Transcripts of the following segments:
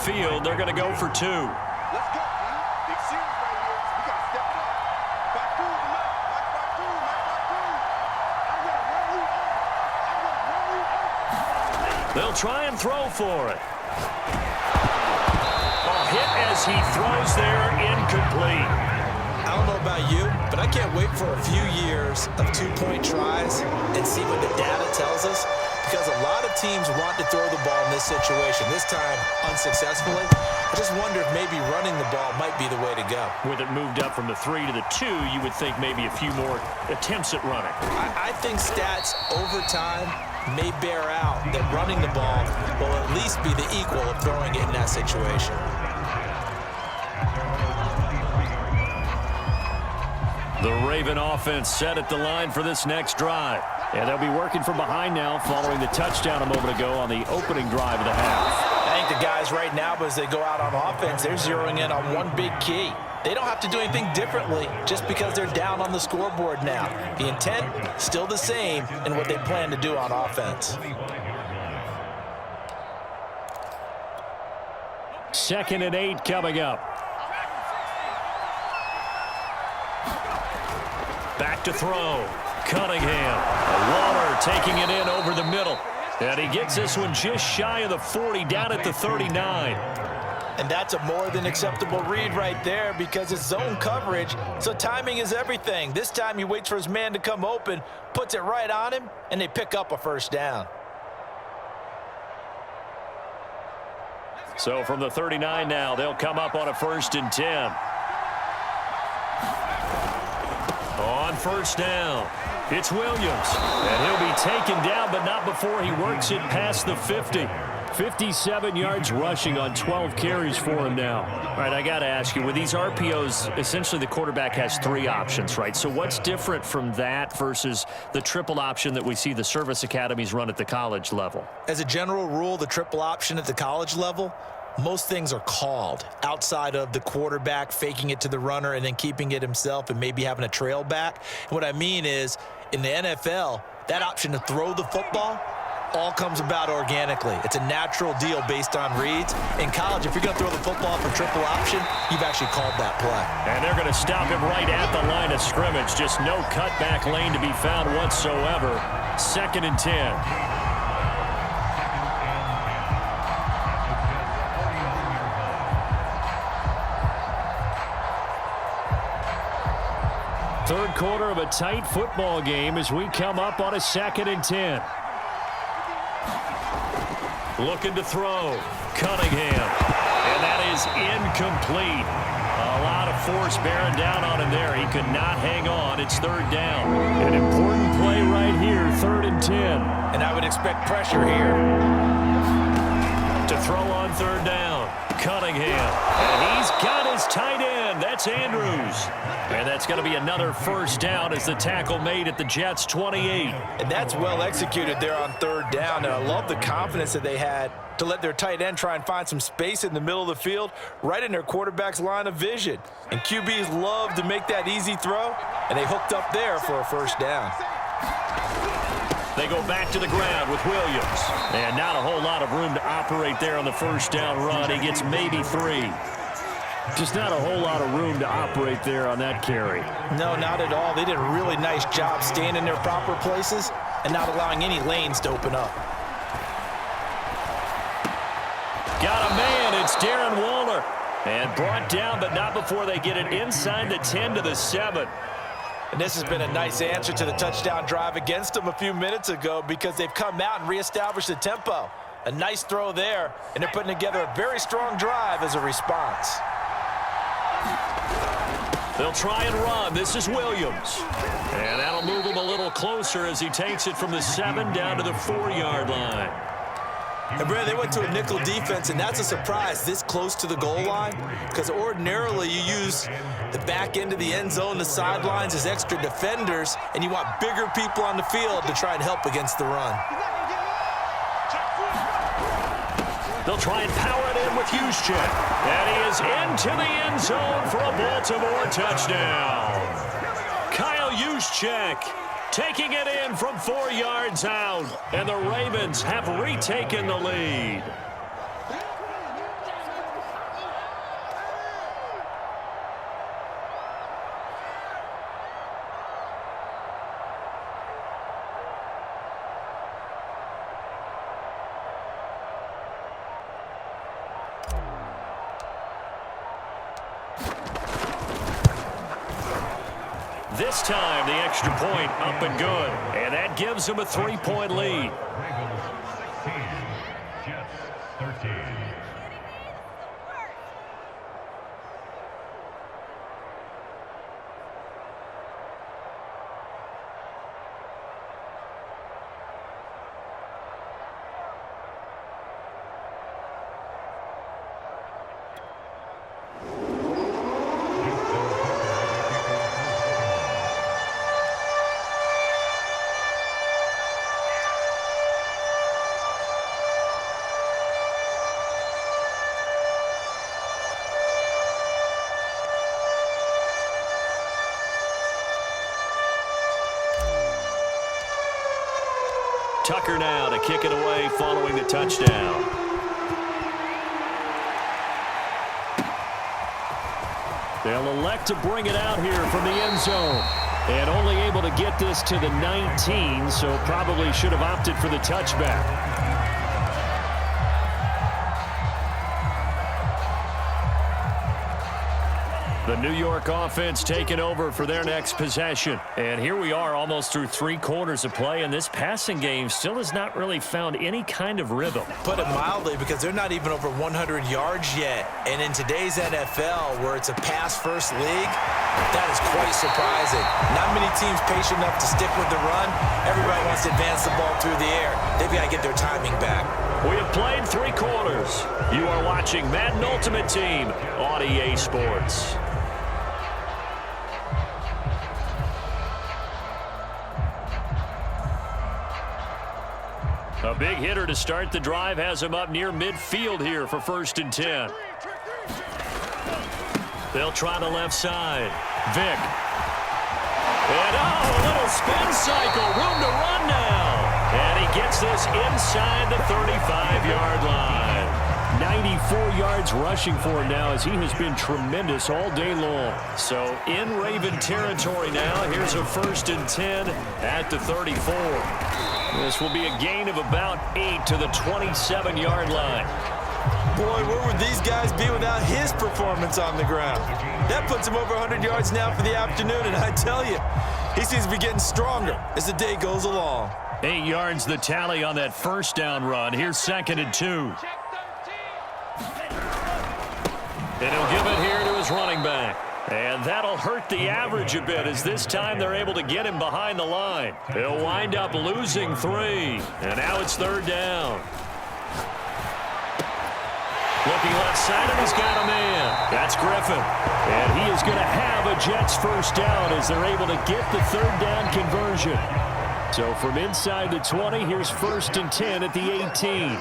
Field, they're going to go for 2. Let's go, man. Big series right here. We got to step it up. Back to him, Matt. Back to him, Matt. Back to him. They'll try and throw for it. A hit as he throws there, incomplete. I don't know about you, but I can't wait for a few years of 2-point tries and see what the data tells us, because a lot of teams want to throw the ball in this situation, this time unsuccessfully. I just wonder if maybe running the ball might be the way to go. With it moved up from the 3 to the 2, you would think maybe a few more attempts at running. I think stats over time may bear out that running the ball will at least be the equal of throwing it in that situation. The Raven offense set at the line for this next drive. And they'll be working from behind now following the touchdown a moment ago on the opening drive of the half. I think the guys right now, as they go out on offense, they're zeroing in on one big key. They don't have to do anything differently just because they're down on the scoreboard now. The intent, still the same in what they plan to do on offense. 2nd and 8 coming up. Back to throw. Cunningham. Waller taking it in over the middle. And he gets this one just shy of the 40, down at the 39. And that's a more than acceptable read right there because it's zone coverage, so timing is everything. This time he waits for his man to come open, puts it right on him, and they pick up a first down. So from the 39 now, they'll come up on a 1st and 10. On 1st down, it's Williams. And he'll be taken down, but not before he works it past the 50. 57 yards rushing on 12 carries for him now. All right, I got to ask you, with these RPOs, essentially the quarterback has 3 options, right? So what's different from that versus the triple option that we see the service academies run at the college level? As a general rule, the triple option at the college level, most things are called outside of the quarterback faking it to the runner and then keeping it himself and maybe having a trail back. And what I mean is, in the NFL, that option to throw the football all comes about organically. It's a natural deal based on reads. In college, if you're going to throw the football for triple option, you've actually called that play. And they're going to stop him right at the line of scrimmage. Just no cutback lane to be found whatsoever. 2nd and 10. Third quarter of a tight football game as we come up on a 2nd and 10. Looking to throw. Cunningham. And that is incomplete. A lot of force bearing down on him there. He could not hang on. It's 3rd down. An important play right here, 3rd and 10. And I would expect pressure here. To throw on 3rd down. Cunningham. And he's got his tight end. That's Andrews. And that's going to be another 1st down as the tackle made at the Jets' 28. And that's well executed there on 3rd down. And I love the confidence that they had to let their tight end try and find some space in the middle of the field, right in their quarterback's line of vision. And QBs love to make that easy throw, and they hooked up there for a 1st down. They go back to the ground with Williams. And not a whole lot of room to operate there on the 1st down run. He gets maybe 3. Just not a whole lot of room to operate there on that carry. No, not at all. They did a really nice job staying in their proper places and not allowing any lanes to open up. Got a man. It's Darren Waller. And brought down, but not before they get it inside the 10 to the 7. And this has been a nice answer to the touchdown drive against them a few minutes ago because they've come out and reestablished the tempo. A nice throw there, and they're putting together a very strong drive as a response. They'll try and run. This is Williams. And that'll move him a little closer as he takes it from the 7 down to the 4-yard line. And, Brad, they went to a nickel defense, and that's a surprise this close to the goal line because ordinarily you use the back end of the end zone, the sidelines as extra defenders, and you want bigger people on the field to try and help against the run. They'll try and power it in with Juszczyk. And he is into the end zone for a Baltimore touchdown. Kyle Juszczyk taking it in from 4 yards out. And the Ravens have retaken the lead. this time, the extra point up and good. And that gives them a 3-point lead. Jets 13. Tucker now to kick it away following the touchdown. They'll elect to bring it out here from the end zone. And only able to get this to the 19, so probably should have opted for the touchback. The New York offense taking over for their next possession. And here we are almost through 3 quarters of play, and this passing game still has not really found any kind of rhythm. Put it mildly, because they're not even over 100 yards yet. And in today's NFL, where it's a pass-first league, that is quite surprising. Not many teams patient enough to stick with the run. Everybody wants to advance the ball through the air. They've got to get their timing back. We have played 3 quarters. You are watching Madden Ultimate Team on EA Sports. A big hitter to start the drive has him up near midfield here for 1st and 10. They'll try the left side. Vick. And a little spin cycle. Room to run now. And he gets this inside the 35-yard line. 94 yards rushing for him now, as he has been tremendous all day long. So in Raven territory now. Here's a 1st and 10 at the 34. This will be a gain of about 8 to the 27-yard line. Boy, where would these guys be without his performance on the ground? That puts him over 100 yards now for the afternoon, and I tell you, he seems to be getting stronger as the day goes along. 8 yards the tally on that 1st down run. Here's 2nd and 2. And he'll give it here to his running back. And that'll hurt the average a bit, as this time they're able to get him behind the line. He'll wind up losing 3. And now it's 3rd down. Looking left side, and he's got a man. That's Griffin. And he is going to have a Jets 1st down as they're able to get the 3rd down conversion. So from inside the 20, here's 1st and 10 at the 18.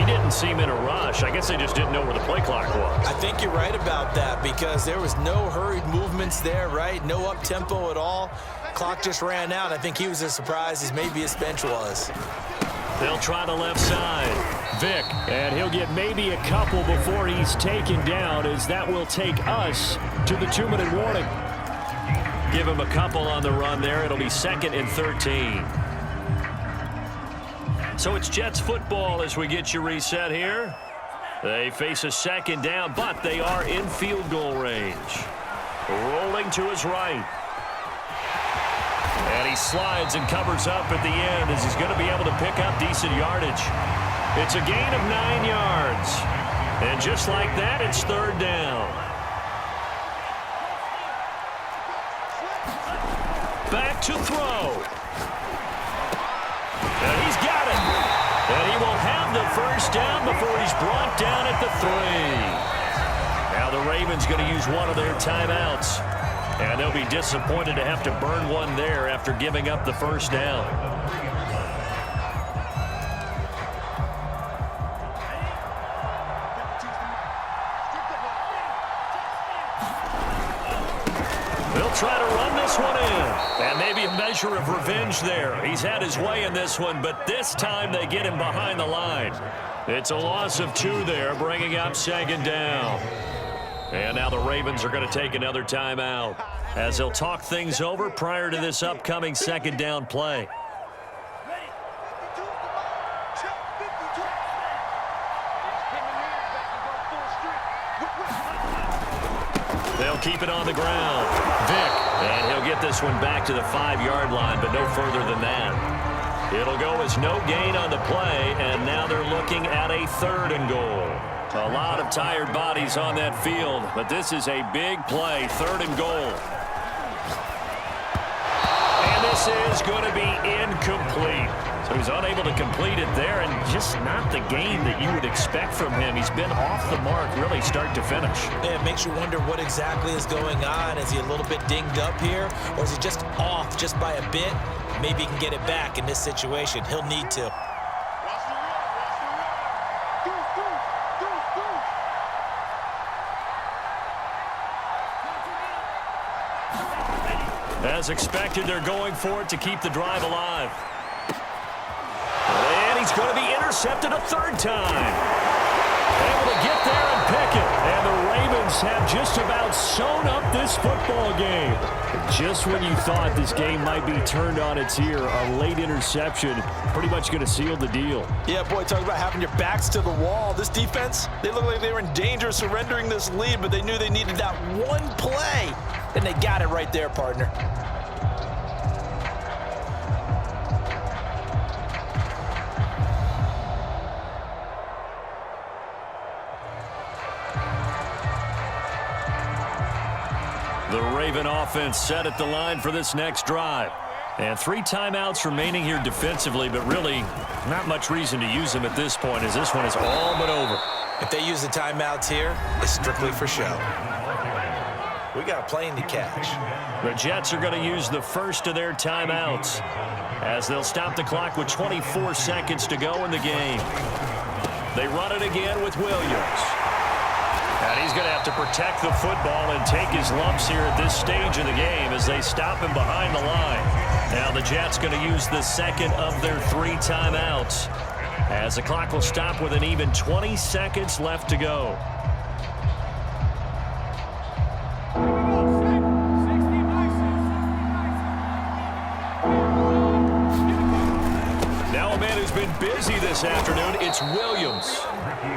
Didn't seem in a rush. I guess they just didn't know where the play clock was. I think you're right about that, because there was no hurried movements there, right? No up-tempo at all. Clock just ran out. I think he was as surprised as maybe his bench was. They'll try the left side. Vick, and he'll get maybe a couple before he's taken down, as that will take us to the 2-minute warning. Give him a couple on the run there. It'll be 2nd and 13. So it's Jets football as we get you reset here. They face a 2nd down, but they are in field goal range. Rolling to his right. And he slides and covers up at the end, as he's going to be able to pick up decent yardage. It's a gain of 9 yards. And just like that, it's 3rd down. Back to throw. And he's got it. And he will have the 1st down before he's brought down at the 3. Now the Ravens going to use one of their timeouts. And they'll be disappointed to have to burn one there after giving up the 1st down. They'll try to run this one in. And maybe a measure of revenge there. He's had his way in this one, but this time they get him behind the line. It's a loss of 2 there, bringing up 2nd down. And now the Ravens are going to take another timeout, as they'll talk things over prior to this upcoming 2nd down play. keep it on the ground. Vick. And he'll get this one back to the 5-yard line, but no further than that. It'll go as no gain on the play, and now they're looking at a 3rd and goal. A lot of tired bodies on that field, but this is a big play, 3rd and goal. And this is going to be incomplete. So he's unable to complete it there, and just not the game that you would expect from him. He's been off the mark really start to finish. Yeah, it makes you wonder what exactly is going on. Is he a little bit dinged up here, or is he just off just by a bit? Maybe he can get it back in this situation. He'll need to. As expected, they're going for it to keep the drive alive. And he's going to be intercepted a 3rd time. Able to get there and pick it. And the Ravens have just about sewn up this football game. Just when you thought this game might be turned on its ear, a late interception pretty much going to seal the deal. Yeah, boy, talk about having your backs to the wall. This defense, they look like they were in danger of surrendering this lead, but they knew they needed that one play. And they got it right there, partner. The Raven offense set at the line for this next drive. And 3 timeouts remaining here defensively, but really not much reason to use them at this point as this one is all but over. If they use the timeouts here, it's strictly for show. We got a plane to catch. The Jets are going to use the first of their timeouts as they'll stop the clock with 24 seconds to go in the game. They run it again with Williams. And he's going to have to protect the football and take his lumps here at this stage of the game as they stop him behind the line. Now the Jets going to use the second of their 3 timeouts as the clock will stop with an even 20 seconds left to go. Now a man who's been busy this afternoon, it's Williams.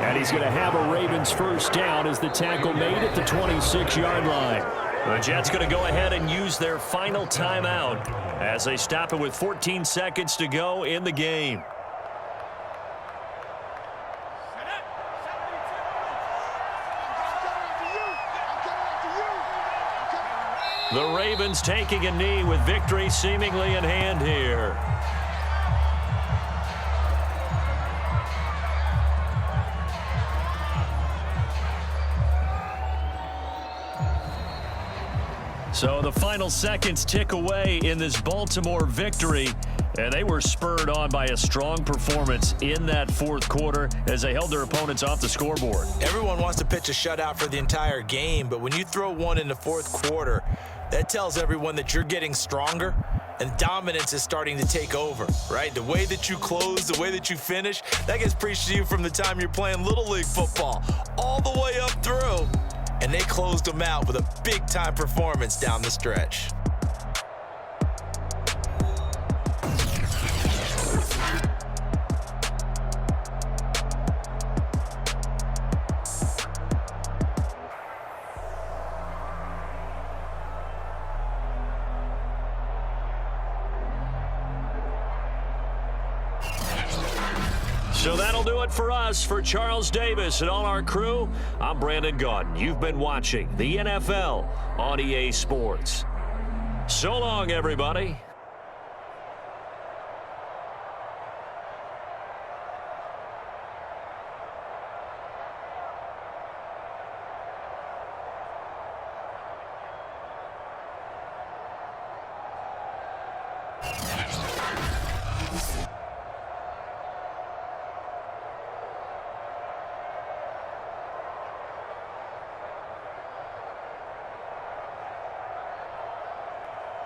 And he's going to have a Ravens first down as the tackle made at the 26-yard line. The Jets going to go ahead and use their final timeout as they stop it with 14 seconds to go in the game. The Ravens taking a knee with victory seemingly in hand here. So the final seconds tick away in this Baltimore victory, and they were spurred on by a strong performance in that 4th quarter as they held their opponents off the scoreboard. Everyone wants to pitch a shutout for the entire game, but when you throw one in the 4th quarter, that tells everyone that you're getting stronger and dominance is starting to take over, right? The way that you close, the way that you finish, that gets preached to you from the time you're playing Little League football all the way up through. And they closed them out with a big-time performance down the stretch. So that'll do it for us. For Charles Davis and all our crew, I'm Brandon Gaudin. You've been watching the NFL on EA Sports. So long, everybody.